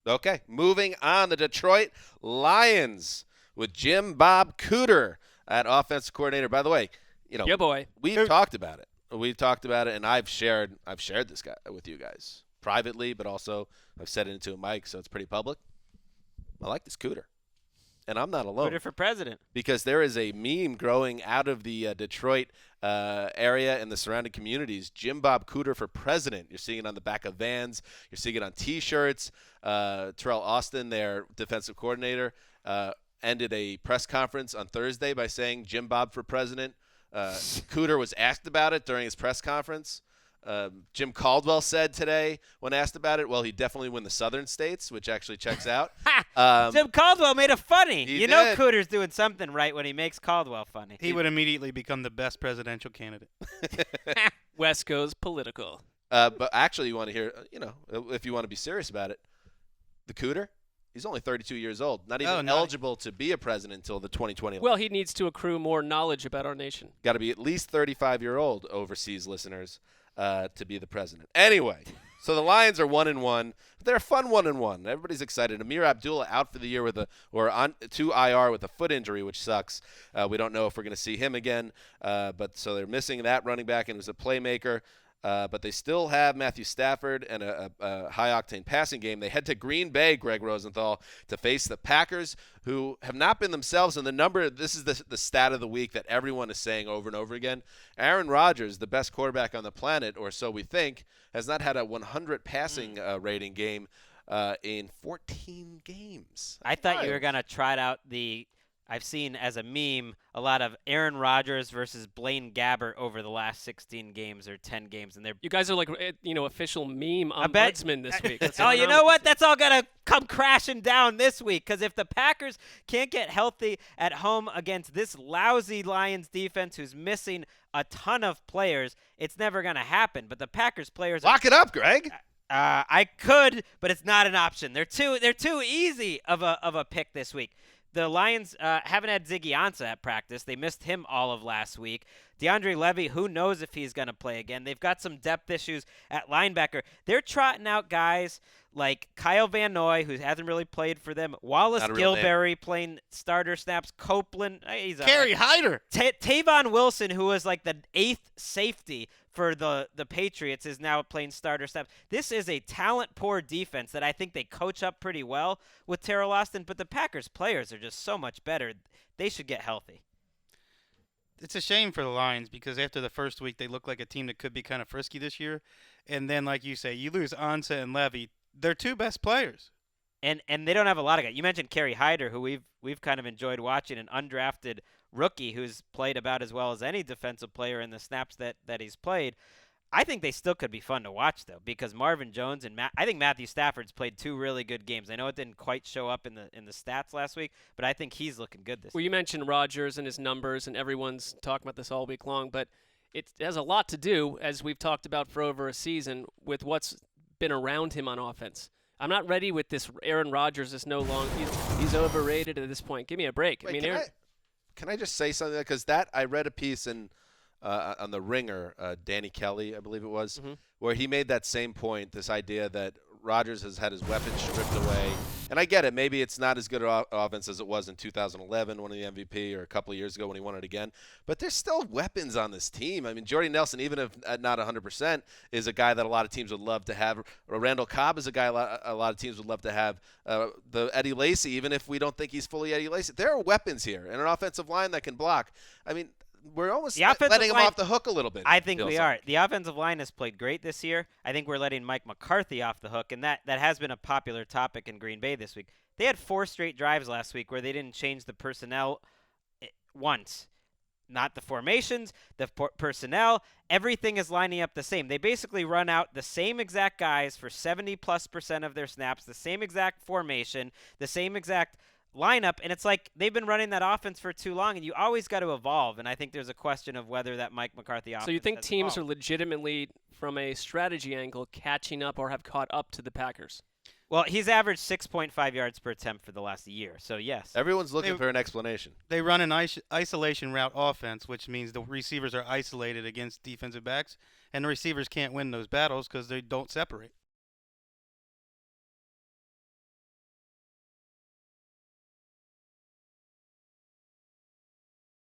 Okay, moving on. The Detroit Lions with Jim Bob Cooter at offensive coordinator. By the way, Yeah, boy. we've talked about it. We've talked about it, and I've shared this guy with you guys privately, but also I've said it into a mic, so it's pretty public. I like this Cooter. And I'm not alone. Cooter for president. Because there is a meme growing out of the Detroit area and the surrounding communities. Jim Bob Cooter for president. You're seeing it on the back of vans. You're seeing it on T-shirts. Terrell Austin, their defensive coordinator, ended a press conference on Thursday by saying Jim Bob for president. Cooter was asked about it during his press conference. Jim Caldwell said today when asked about it, well, he'd definitely win the southern states, which actually checks out. Jim Caldwell made it funny. He know did. Cooter's doing something right when he makes Caldwell funny. He would immediately become the best presidential candidate. West goes political. But actually, you want to hear, if you want to be serious about it, the Cooter, he's only 32 years old, not even eligible to be a president until the 2020 election. Well, he needs to accrue more knowledge about our nation. Got to be at least 35-year-old overseas listeners to be the president. Anyway, so the Lions are 1-1. They're a fun 1-1. Everybody's excited. Amir Abdullah out for the year on to IR with a foot injury, which sucks. We don't know if we're going to see him again. But so they're missing that running back, and it was a playmaker. But they still have Matthew Stafford and a high-octane passing game. They head to Green Bay, Greg Rosenthal, to face the Packers, who have not been themselves. And this is the stat of the week that everyone is saying over and over again. Aaron Rodgers, the best quarterback on the planet, or so we think, has not had a 100 passing rating game in 14 games. I thought you were going to trot out I've seen as a meme a lot of Aaron Rodgers versus Blaine Gabbert over the last 16 games or 10 games, and you guys are like official meme ombudsman this week. Oh, you know what? That's all gonna come crashing down this week, because if the Packers can't get healthy at home against this lousy Lions defense who's missing a ton of players, it's never gonna happen. But the Packers players lock it up, Greg. I could, but it's not an option. They're too easy of a pick this week. The Lions haven't had Ziggy Ansah at practice. They missed him all of last week. DeAndre Levy, who knows if he's going to play again. They've got some depth issues at linebacker. They're trotting out guys like Kyle Van Noy, who hasn't really played for them. Wallace Gilberry playing starter snaps. Copeland. Kerry Hyder. Tavon Wilson, who was like the 8th safety for the Patriots, is now playing starter snaps. This is a talent-poor defense that I think they coach up pretty well with Terrell Austin, but the Packers players are just so much better. They should get healthy. It's a shame for the Lions because after the first week, they look like a team that could be kind of frisky this year. And then, like you say, you lose Ansah and Levy. They're two best players. And they don't have a lot of guys. You mentioned Kerry Hyder, who we've kind of enjoyed watching, an undrafted rookie who's played about as well as any defensive player in the snaps that he's played. I think they still could be fun to watch, though, because Marvin Jones and I think Matthew Stafford's played 2 really good games. I know it didn't quite show up in the stats last week, but I think he's looking good this week. Well, you mentioned Rodgers and his numbers, and everyone's talking about this all week long, but it has a lot to do, as we've talked about for over a season, with what's been around him on offense. I'm not ready with this Aaron Rodgers is no longer he's overrated at this point. Give me a break. Wait, can I just say something? Because I read a piece on the Ringer, Danny Kelly, I believe it was, where he made that same point, this idea that Rodgers has had his weapons stripped away. And I get it. Maybe it's not as good an offense as it was in 2011, winning the MVP, or a couple of years ago when he won it again. But there's still weapons on this team. I mean, Jordy Nelson, even if not 100%, is a guy that a lot of teams would love to have. Randall Cobb is a guy a lot of teams would love to have. The Eddie Lacy, even if we don't think he's fully Eddie Lacy. There are weapons here and an offensive line that can block. I mean, we're almost letting him off the hook a little bit. I think we are. The offensive line has played great this year. I think we're letting Mike McCarthy off the hook, and that has been a popular topic in Green Bay this week. They had 4 straight drives last week where they didn't change the personnel once. Not the formations, the personnel. Everything is lining up the same. They basically run out the same exact guys for 70+% of their snaps, the same exact formation, the same exact lineup, and it's like they've been running that offense for too long, and you always got to evolve, and I think there's a question of whether that Mike McCarthy offense. So you think teams evolved. are legitimately, from a strategy angle, catching up or have caught up to the Packers? Well, he's averaged 6.5 yards per attempt for the last year, so yes. Everyone's looking for an explanation. They run an isolation route offense, which means the receivers are isolated against defensive backs, and the receivers can't win those battles because they don't separate.